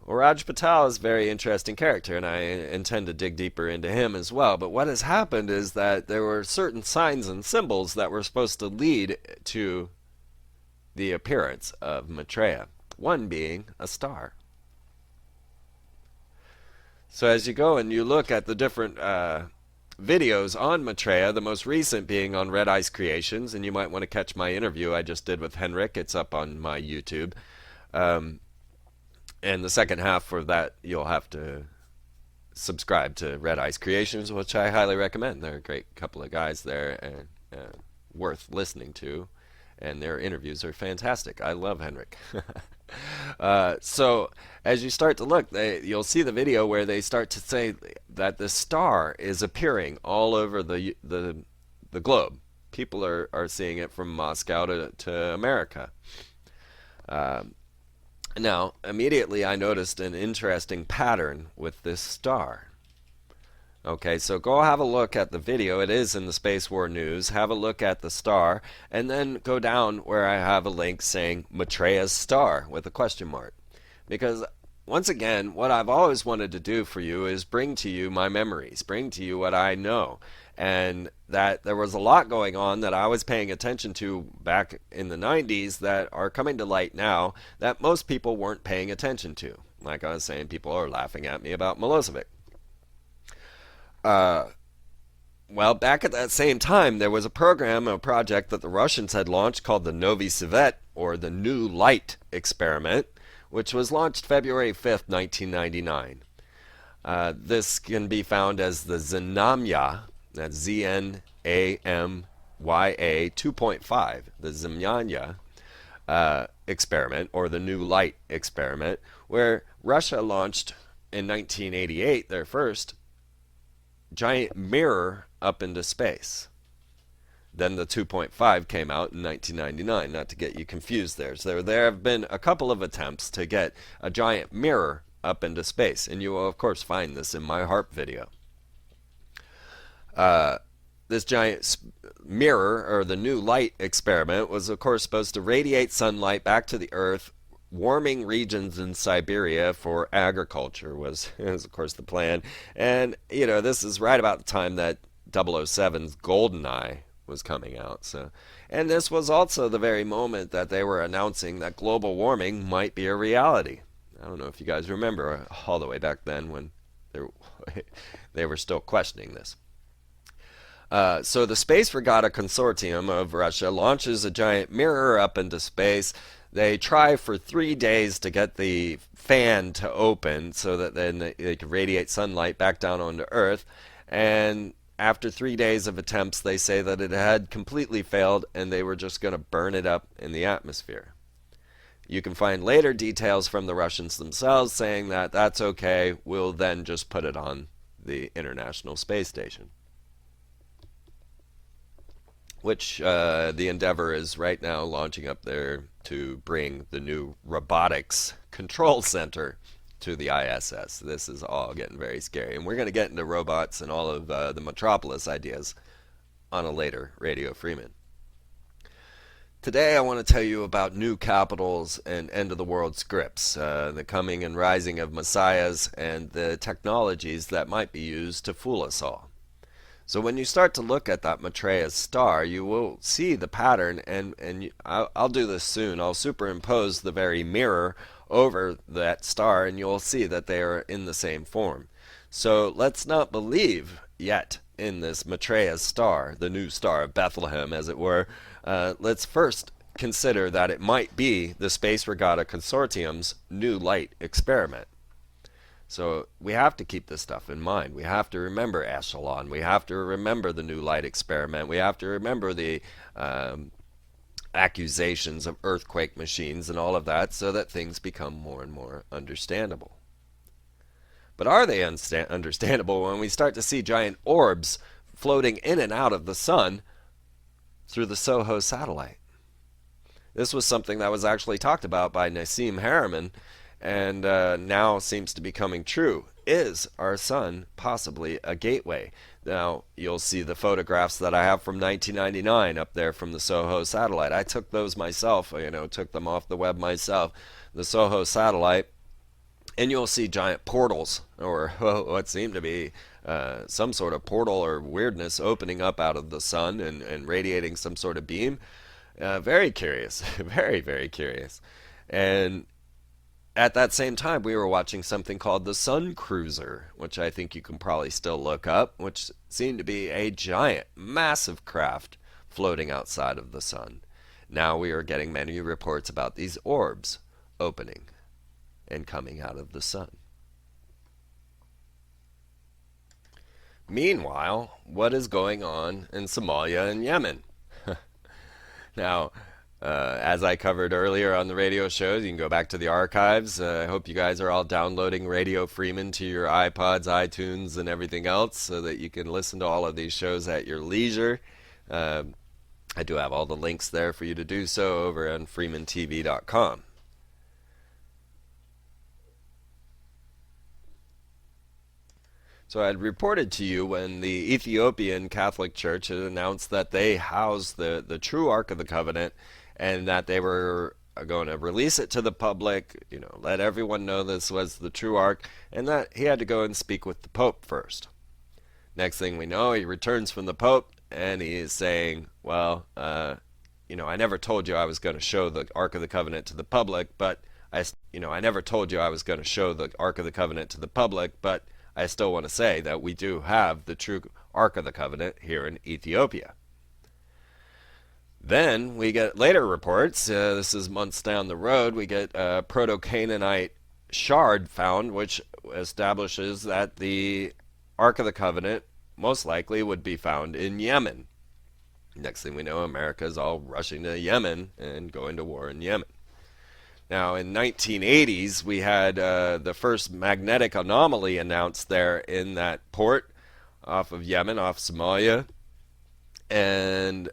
Well, Raj Patel is a very interesting character, and I intend to dig deeper into him as well. But what has happened is that there were certain signs and symbols that were supposed to lead to the appearance of Maitreya, one being a star. So as you go and you look at the different videos on Maitreya, the most recent being on Red Ice Creations, and you might want to catch my interview I just did with Henrik. It's up on my YouTube. And the second half for that, you'll have to subscribe to Red Ice Creations, which I highly recommend. They're a great couple of guys there and worth listening to, and their interviews are fantastic. I love Henrik. So as you start to look, you'll see the video where they start to say that the star is appearing all over the globe. People are seeing it from Moscow to America. Now, immediately I noticed an interesting pattern with this star. Okay, so go have a look at the video. It is in the Space War News. Have a look at the star, and then go down where I have a link saying Maitreya's star with a question mark. Because once again, what I've always wanted to do for you is bring to you my memories, bring to you what I know. And that there was a lot going on that I was paying attention to back in the 90s that are coming to light now that most people weren't paying attention to. Like I was saying, people are laughing at me about Milosevic. Well, back at that same time, there was a project that the Russians had launched called the Novi Svet, or the New Light experiment, which was launched February 5th, 1999. This can be found as the Znamya, that's Znamya 2.5, the Znamya experiment, or the New Light experiment, where Russia launched in 1988 their first giant mirror up into space. Then the 2.5 came out in 1999, not to get you confused there. So there have been a couple of attempts to get a giant mirror up into space, and you will of course find this in my HARP video. This giant mirror, or the New Light experiment, was of course supposed to radiate sunlight back to the Earth, warming regions in Siberia for agriculture was of course the plan. And this is right about the time that 007's GoldenEye was coming out. And this was also the very moment that they were announcing that global warming might be a reality. I don't know if you guys remember all the way back then when they were still questioning this. So the Space Regatta Consortium of Russia launches a giant mirror up into space. They try for 3 days to get the fan to open so that then they could radiate sunlight back down onto Earth. And after 3 days of attempts, they say that it had completely failed and they were just going to burn it up in the atmosphere. You can find later details from the Russians themselves saying that that's okay, we'll then just put it on the International Space Station. Which the Endeavour is right now launching up there to bring the new robotics control center to the ISS. This is all getting very scary. And we're going to get into robots and all of the Metropolis ideas on a later Radio Freeman. Today I want to tell you about new capitals and end-of-the-world scripts, the coming and rising of messiahs, and the technologies that might be used to fool us all. So when you start to look at that Maitreya's star, you will see the pattern, and I'll do this soon. I'll superimpose the very mirror over that star, and you'll see that they are in the same form. So let's not believe yet in this Maitreya's star, the new star of Bethlehem, as it were. Let's first consider that it might be the Space Regatta Consortium's New Light experiment. So we have to keep this stuff in mind. We have to remember Echelon. We have to remember the New Light experiment. We have to remember the accusations of earthquake machines and all of that, so that things become more and more understandable. But are they understandable when we start to see giant orbs floating in and out of the sun through the Soho satellite? This was something that was actually talked about by Nassim Haramein, and now seems to be coming true. Is our sun possibly a gateway? Now, you'll see the photographs that I have from 1999 up there from the Soho satellite. I took those myself, took them off the web myself, the Soho satellite, and you'll see giant portals, or what seem to be some sort of portal or weirdness opening up out of the sun and radiating some sort of beam. Very curious, very, very curious. And at that same time, we were watching something called the Sun Cruiser, which I think you can probably still look up, which seemed to be a giant, massive craft floating outside of the sun. Now we are getting many reports about these orbs opening and coming out of the sun. Meanwhile, what is going on in Somalia and Yemen? Now, as I covered earlier on the radio shows, you can go back to the archives. I hope you guys are all downloading Radio Freeman to your iPods, iTunes, and everything else so that you can listen to all of these shows at your leisure. I do have all the links there for you to do so over on freemantv.com. So I had reported to you when the Ethiopian Catholic Church had announced that they housed the true Ark of the Covenant and that they were going to release it to the public, let everyone know this was the true Ark, and that he had to go and speak with the Pope first. Next thing we know, he returns from the Pope and he is saying, well, I never told you I was going to show the Ark of the Covenant to the public, but I never told you I was going to show the Ark of the Covenant to the public, but I still want to say that we do have the true Ark of the Covenant here in Ethiopia. Then we get later reports, this is months down the road, we get a Proto-Canaanite shard found, which establishes that the Ark of the Covenant most likely would be found in Yemen. Next thing we know, America is all rushing to Yemen and going to war in Yemen. Now, in 1980s, we had the first magnetic anomaly announced there in that port off of Yemen, off Somalia, and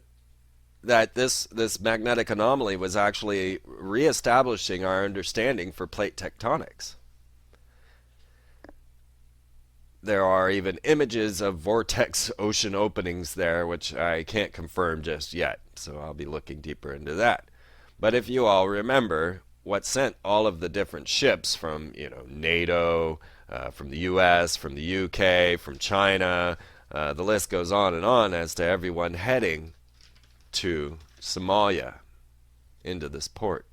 that this magnetic anomaly was actually reestablishing our understanding for plate tectonics. There are even images of vortex ocean openings there, which I can't confirm just yet, so I'll be looking deeper into that. But if you all remember, what sent all of the different ships from NATO, from the US, from the UK, from China, the list goes on and on as to everyone heading to Somalia into this port.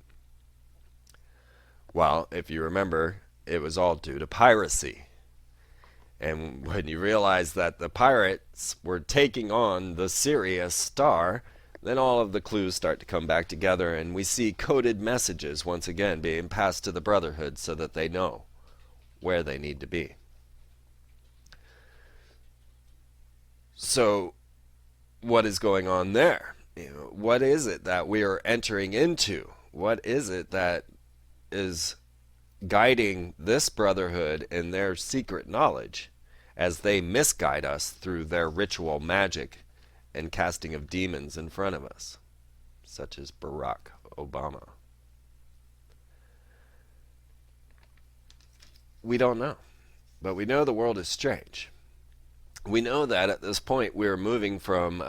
Well, if you remember, it was all due to piracy. And when you realize that the pirates were taking on the Sirius star, then all of the clues start to come back together, and we see coded messages once again being passed to the Brotherhood so that they know where they need to be. So, what is going on there? What is it that we are entering into? What is it that is guiding this Brotherhood in their secret knowledge as they misguide us through their ritual magic and casting of demons in front of us, such as Barack Obama? We don't know, but we know the world is strange. We know that at this point we're moving from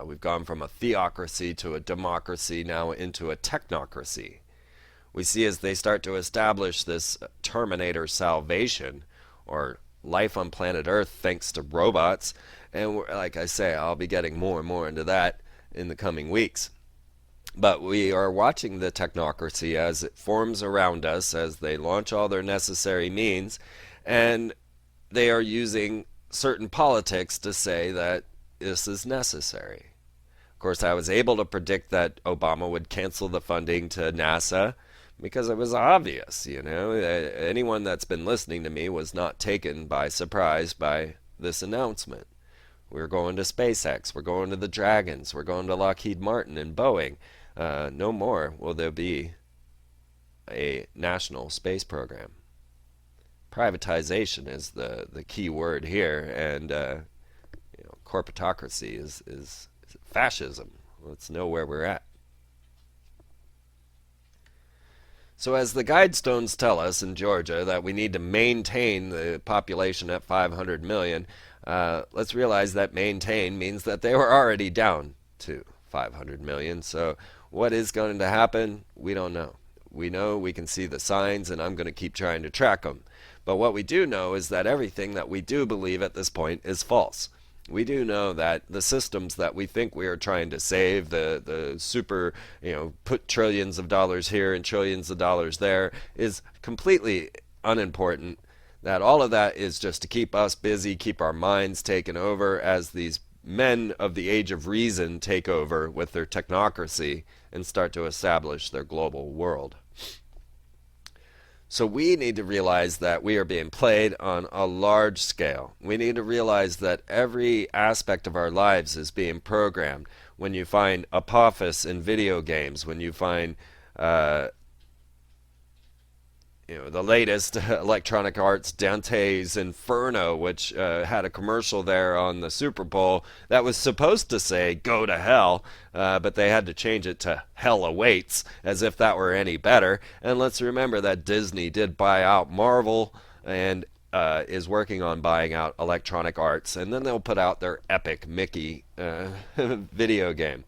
we've gone from a theocracy to a democracy, now into a technocracy. We see as they start to establish this Terminator salvation, or life on planet Earth thanks to robots, and like I say, I'll be getting more and more into that in the coming weeks. But we are watching the technocracy as it forms around us, as they launch all their necessary means, and they are using certain politics to say that this is necessary. Of course, I was able to predict that Obama would cancel the funding to NASA because it was obvious, Anyone that's been listening to me was not taken by surprise by this announcement. We're going to SpaceX, we're going to the Dragons, we're going to Lockheed Martin and Boeing. No more will there be a national space program. Privatization is the key word here, and corporatocracy is fascism. Let's know where we're at. So as the guidestones tell us in Georgia that we need to maintain the population at 500 million, let's realize that maintain means that they were already down to 500 million. So what is going to happen? We don't know. We know we can see the signs, and I'm going to keep trying to track them. But what we do know is that everything that we do believe at this point is false. We do know that the systems that we think we are trying to save, the super, put trillions of dollars here and trillions of dollars there, is completely unimportant. That all of that is just to keep us busy, keep our minds taken over as these men of the age of reason take over with their technocracy and start to establish their global world. So we need to realize that we are being played on a large scale. We need to realize that every aspect of our lives is being programmed. When you find Apophis in video games, when you find the latest Electronic Arts Dante's Inferno, which had a commercial there on the Super Bowl that was supposed to say "Go to hell," but they had to change it to "Hell awaits," as if that were any better. And let's remember that Disney did buy out Marvel, and is working on buying out Electronic Arts, and then they'll put out their epic Mickey video game.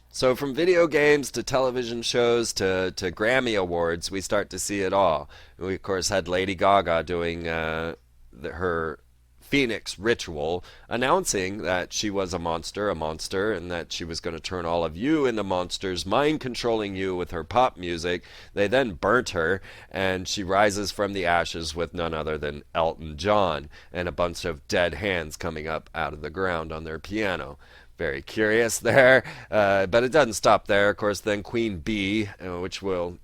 So from video games to television shows to Grammy Awards, we start to see it all. We, of course, had Lady Gaga doing her Phoenix ritual, announcing that she was a monster, and that she was going to turn all of you into monsters, mind controlling you with her pop music. They then burnt her, and she rises from the ashes with none other than Elton John and a bunch of dead hands coming up out of the ground on their piano. Very curious there, but it doesn't stop there. Of course, then Queen Bee, which will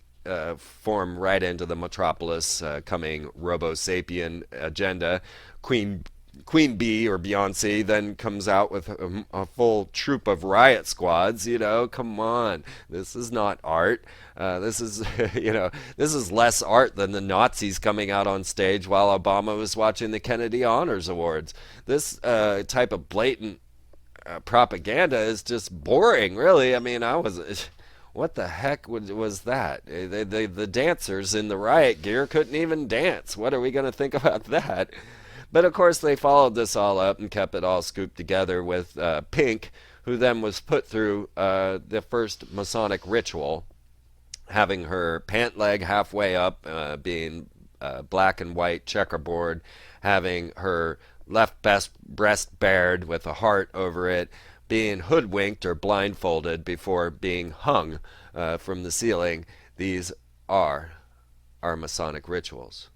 form right into the Metropolis coming Robo-Sapien agenda. Queen Bee, or Beyonce, then comes out with a full troop of riot squads. Come on, this is not art. This is this is less art than the Nazis coming out on stage while Obama was watching the Kennedy Honors Awards. This type of blatant propaganda is just boring, really. I mean, what the heck was that? The dancers in the riot gear couldn't even dance. What are we going to think about that? But of course, they followed this all up and kept it all scooped together with Pink, who then was put through the first Masonic ritual, having her pant leg halfway up, being black and white checkerboard, having her left breast bared with a heart over it, being hoodwinked or blindfolded before being hung from the ceiling. These are our Masonic rituals.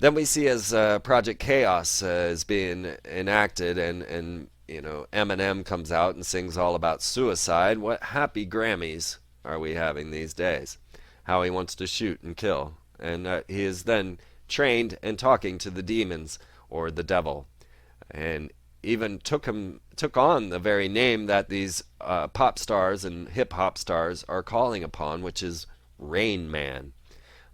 Then we see as Project Chaos is being enacted, and Eminem comes out and sings all about suicide. What happy Grammys are we having these days? How he wants to shoot and kill. And he is then trained and talking to the demons, or the devil, and even took on the very name that these pop stars and hip-hop stars are calling upon, which is Rain Man.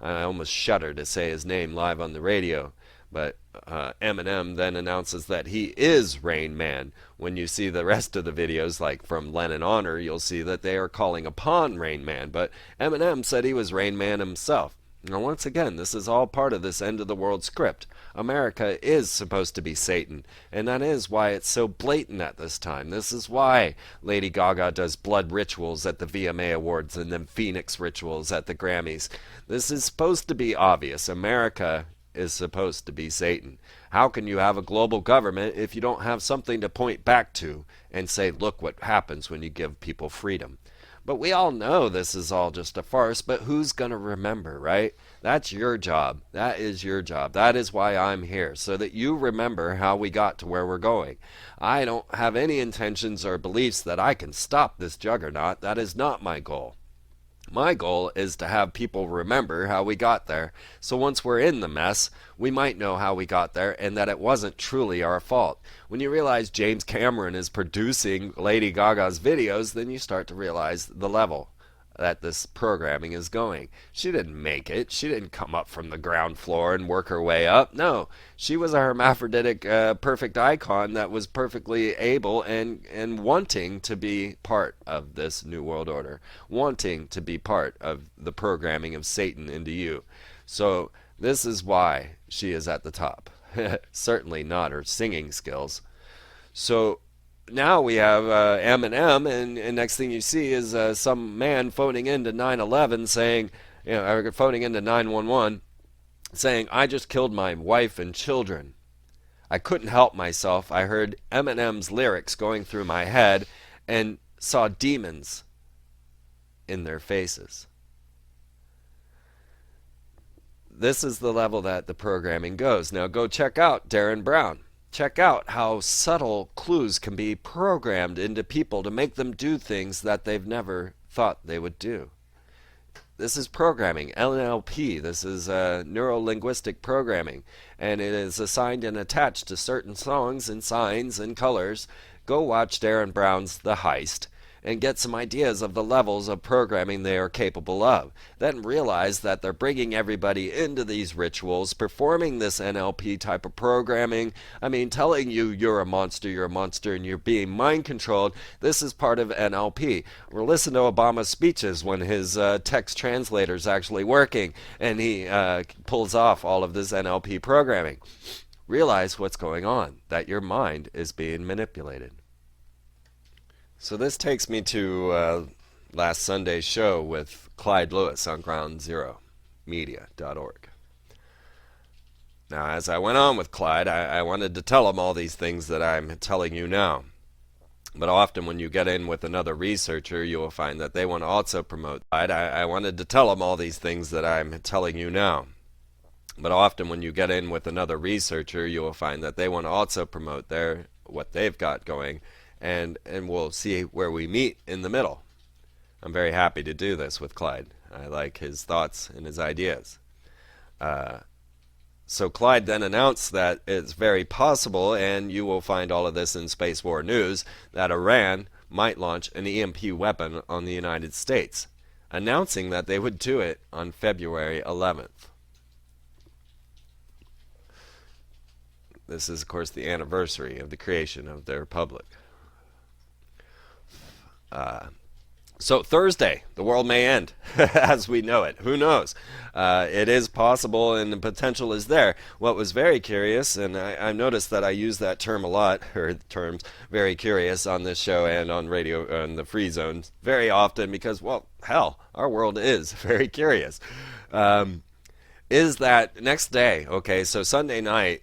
I almost shudder to say his name live on the radio, but Eminem then announces that he is Rain Man. When you see the rest of the videos, like from Lennon Honor, you'll see that they are calling upon Rain Man, but Eminem said he was Rain Man himself. Now, once again, this is all part of this end of the world script. America is supposed to be Satan, and that is why it's so blatant at this time. This is why Lady Gaga does blood rituals at the VMA Awards and then Phoenix rituals at the Grammys. This is supposed to be obvious. America is supposed to be Satan. How can you have a global government if you don't have something to point back to and say, look what happens when you give people freedom? But we all know this is all just a farce, but who's going to remember, right? That's your job. That is your job. That is why I'm here, so that you remember how we got to where we're going. I don't have any intentions or beliefs that I can stop this juggernaut. That is not my goal. My goal is to have people remember how we got there, so once we're in the mess, we might know how we got there and that it wasn't truly our fault. When you realize James Cameron is producing Lady Gaga's videos, then you start to realize the level that this programming is going. She didn't make it. She didn't come up from the ground floor and work her way up. No, she was a hermaphroditic perfect icon that was perfectly able and wanting to be part of this New World Order, wanting to be part of the programming of Satan into you. So this is why she is at the top. Certainly not her singing skills. So now we have Eminem, and next thing you see is some man phoning into 911 saying, or phoning into 911 saying, I just killed my wife and children. I couldn't help myself. I heard Eminem's lyrics going through my head and saw demons in their faces. This is the level that the programming goes. Now go check out Darren Brown. Check out how subtle clues can be programmed into people to make them do things that they've never thought they would do. This is programming, NLP. This is neuro-linguistic programming, and it is assigned and attached to certain songs and signs and colors. Go watch Darren Brown's The Heist, and get some ideas of the levels of programming they are capable of. Then realize that they're bringing everybody into these rituals, performing this NLP type of programming. I mean, telling you you're a monster, and you're being mind controlled. This is part of NLP. We'll listen to Obama's speeches when his text translator's actually working, and he pulls off all of this NLP programming. Realize what's going on, that your mind is being manipulated. So this takes me to last Sunday's show with Clyde Lewis on groundzeromedia.org. Now, as I went on with Clyde, I wanted to tell him all these things that I'm telling you now. But often when you get in with another researcher, you will find that they want to also promote Clyde. I wanted to tell him all these things that I'm telling you now. But often when you get in with another researcher, you will find that they want to also promote what they've got going, and we'll see where we meet in the middle. I'm very happy to do this with Clyde. I like his thoughts and his ideas. So Clyde then announced that it's very possible, and you will find all of this in Space War News, that Iran might launch an EMP weapon on the United States, announcing that they would do it on February 11th. This is, of course, the anniversary of the creation of the Republic. So Thursday, the world may end as we know it. Who knows? It is possible, and the potential is there. What was very curious, and I noticed that I use that term a lot, or terms very curious on this show and on radio, on the Free Zone, very often because, well, hell, our world is very curious. Is that next day, okay, so Sunday night,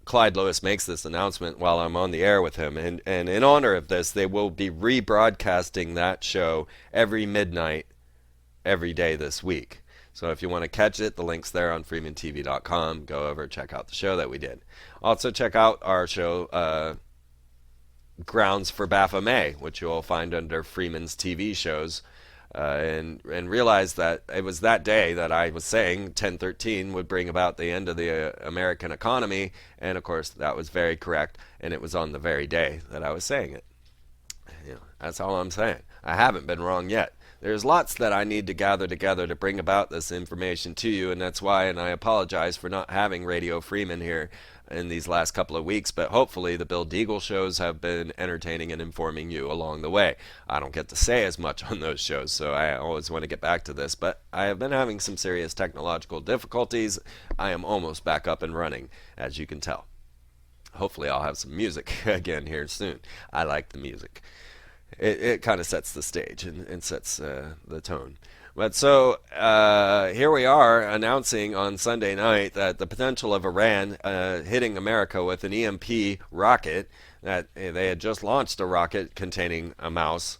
Clyde Lewis makes this announcement while I'm on the air with him, and in honor of this, they will be rebroadcasting that show every midnight, every day this week. So if you want to catch it, the link's there on Freemantv.com. Go over, check out the show that we did. Also check out our show, Grounds for Baphomet, which you'll find under Freeman's TV shows. And realize that it was that day that I was saying 1013 would bring about the end of the American economy, and of course that was very correct, and it was on the very day that I was saying it. That's all I'm saying. I haven't been wrong yet. There's lots that I need to gather together to bring about this information to you, and that's why, and I apologize for not having Radio Freeman here in these last couple of weeks, but hopefully the Bill Deagle shows have been entertaining and informing you along the way. I don't get to say as much on those shows, so I always want to get back to this, but I have been having some serious technological difficulties. I am almost back up and running, as you can tell. Hopefully I'll have some music again here soon. I like the music. It kind of sets the stage and sets the tone. But so here we are announcing on Sunday night that the potential of Iran hitting America with an EMP rocket, that they had just launched a rocket containing a mouse,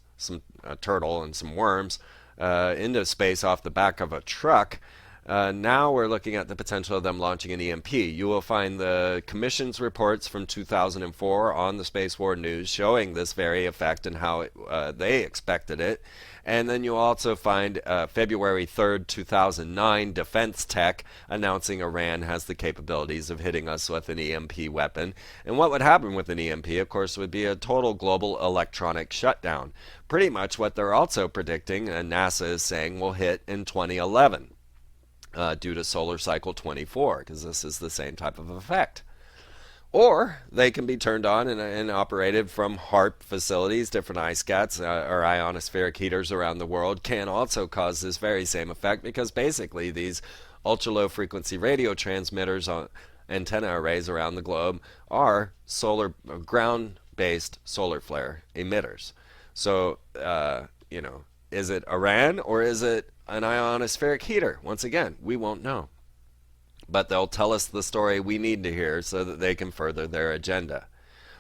a turtle, and some worms into space off the back of a truck. Now we're looking at the potential of them launching an EMP. You will find the Commission's reports from 2004 on the Space War News showing this very effect and how they expected it. And then you'll also find February 3rd, 2009, Defense Tech announcing Iran has the capabilities of hitting us with an EMP weapon. And what would happen with an EMP, of course, would be a total global electronic shutdown. Pretty much what they're also predicting, and NASA is saying, will hit in 2011. Due to solar cycle 24, because this is the same type of effect. Or they can be turned on and operated from HAARP facilities. Different ISCATs or ionospheric heaters around the world can also cause this very same effect, because basically these ultra-low frequency radio transmitters on antenna arrays around the globe are ground-based solar flare emitters. So, is it Iran or is it an ionospheric heater? Once again, we won't know. But they'll tell us the story we need to hear so that they can further their agenda.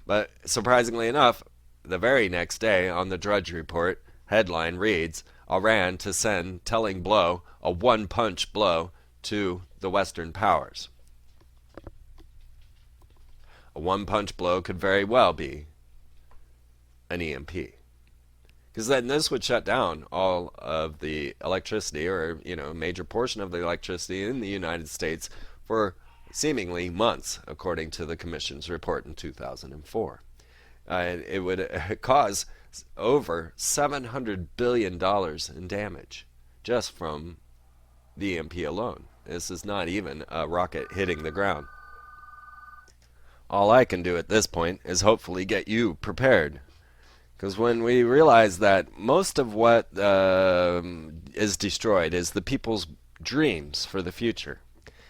But surprisingly enough, the very next day on the Drudge Report, headline reads, Iran to send telling blow, a one-punch blow to the Western powers. A one-punch blow could very well be an EMP. Because then this would shut down all of the electricity, or a major portion of the electricity in the United States for seemingly months, according to the Commission's report in 2004. It would cause over $700 billion in damage just from the EMP alone. This is not even a rocket hitting the ground. All I can do at this point is hopefully get you prepared. Because when we realize that most of what is destroyed is the people's dreams for the future.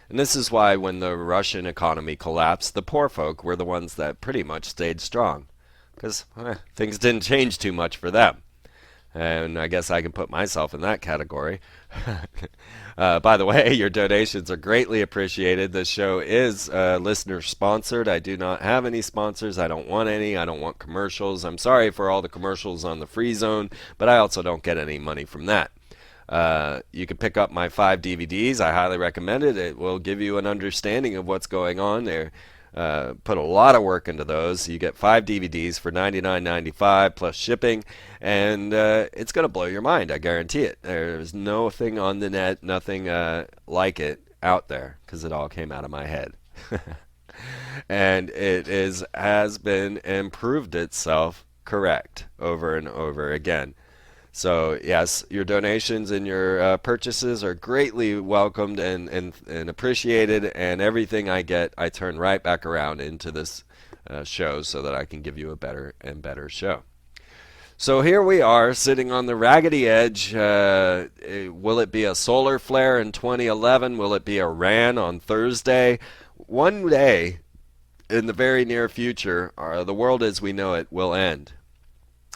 And this is why when the Russian economy collapsed, the poor folk were the ones that pretty much stayed strong. Because things didn't change too much for them. And I guess I can put myself in that category. By the way, your donations are greatly appreciated. This show is listener sponsored. I do not have any sponsors. I don't want any. I don't want commercials. I'm sorry for all the commercials on the free zone, but I also don't get any money from that. You can pick up my 5 DVDs. I highly recommend it. It will give you an understanding of what's going on there. Put a lot of work into those. You get 5 DVDs for $99.95 plus shipping, and it's going to blow your mind. I guarantee it. There's nothing on the net, nothing like it out there, because it all came out of my head. And it has been improved itself correct over and over again. So yes, your donations and your purchases are greatly welcomed and appreciated, and everything I get, I turn right back around into this show so that I can give you a better and better show. So here we are, sitting on the raggedy edge. Will it be a solar flare in 2011? Will it be Iran on Thursday? One day, in the very near future, the world as we know it will end.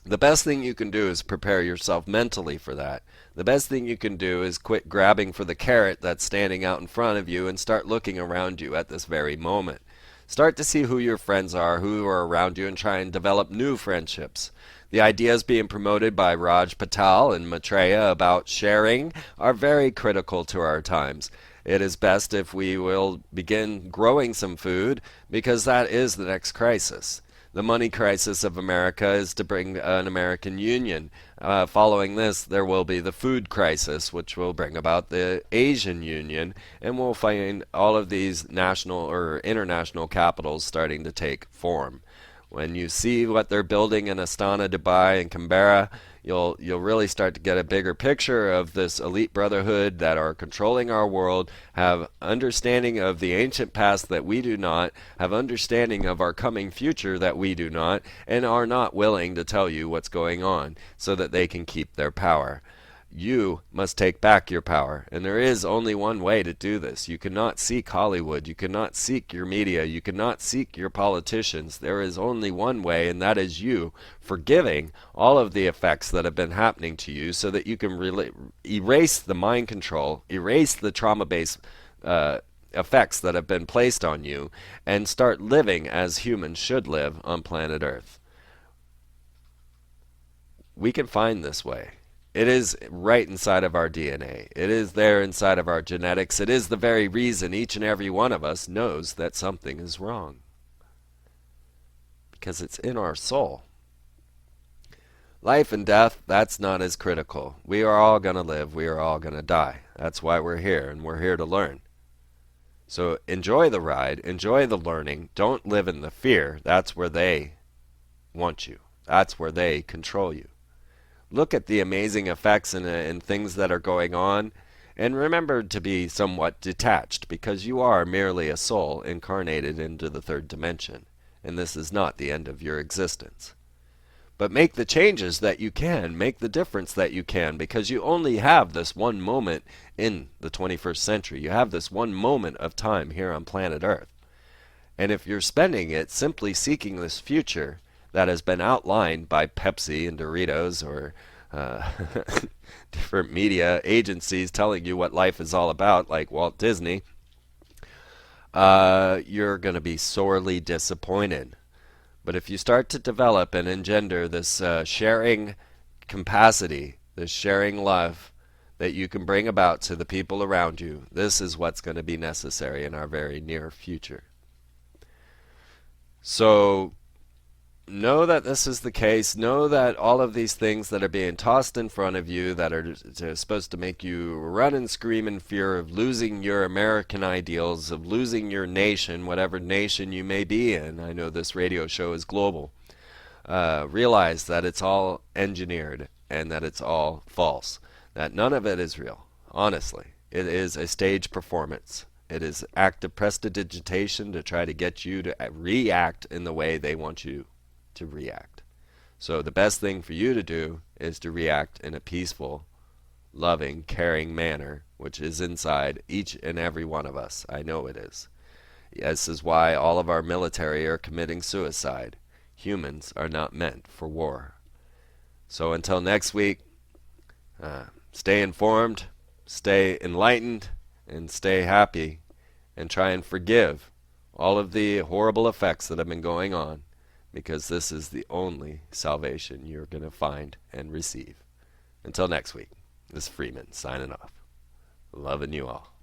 The best thing you can do is prepare yourself mentally for that. The best thing you can do is quit grabbing for the carrot that's standing out in front of you and start looking around you at this very moment. Start to see who your friends are, who are around you, and try and develop new friendships. The ideas being promoted by Raj Patel and Maitreya about sharing are very critical to our times. It is best if we will begin growing some food, because that is the next crisis. The money crisis of America is to bring an American Union. Following this, there will be the food crisis, which will bring about the Asian Union, and we'll find all of these national or international capitals starting to take form. When you see what they're building in Astana, Dubai, and Canberra, you'll really start to get a bigger picture of this elite brotherhood that are controlling our world, have understanding of the ancient past that we do not, have understanding of our coming future that we do not, and are not willing to tell you what's going on so that they can keep their power. You must take back your power, and there is only one way to do this. You cannot seek Hollywood, you cannot seek your media, you cannot seek your politicians. There is only one way, and that is you forgiving all of the effects that have been happening to you so that you can erase the mind control, erase the trauma-based effects that have been placed on you, and start living as humans should live on planet Earth. We can find this way. It is right inside of our DNA. It is there inside of our genetics. It is the very reason each and every one of us knows that something is wrong. Because it's in our soul. Life and death, that's not as critical. We are all going to live. We are all going to die. That's why we're here, and we're here to learn. So enjoy the ride. Enjoy the learning. Don't live in the fear. That's where they want you. That's where they control you. Look at the amazing effects and things that are going on, and remember to be somewhat detached, because you are merely a soul incarnated into the third dimension, and this is not the end of your existence. But make the changes that you can, make the difference that you can, because you only have this one moment in the 21st century. You have this one moment of time here on planet Earth. And if you're spending it simply seeking this future that has been outlined by Pepsi and Doritos or different media agencies telling you what life is all about, like Walt Disney, you're going to be sorely disappointed. But if you start to develop and engender this sharing capacity, this sharing love that you can bring about to the people around you, this is what's going to be necessary in our very near future. So know that this is the case. Know that all of these things that are being tossed in front of you that are supposed to make you run and scream in fear of losing your American ideals, of losing your nation, whatever nation you may be in. I know this radio show is global. realize that it's all engineered and that it's all false. That none of it is real. Honestly, it is a stage performance. It is active prestidigitation to try to get you to react in the way they want you to react. So the best thing for you to do is to react in a peaceful, loving, caring manner, which is inside each and every one of us. I know it is. This is why all of our military are committing suicide. Humans are not meant for war. So until next week, stay informed, stay enlightened, and stay happy, and try and forgive all of the horrible effects that have been going on, because this is the only salvation you're going to find and receive. Until next week, this is Freeman signing off. Loving you all.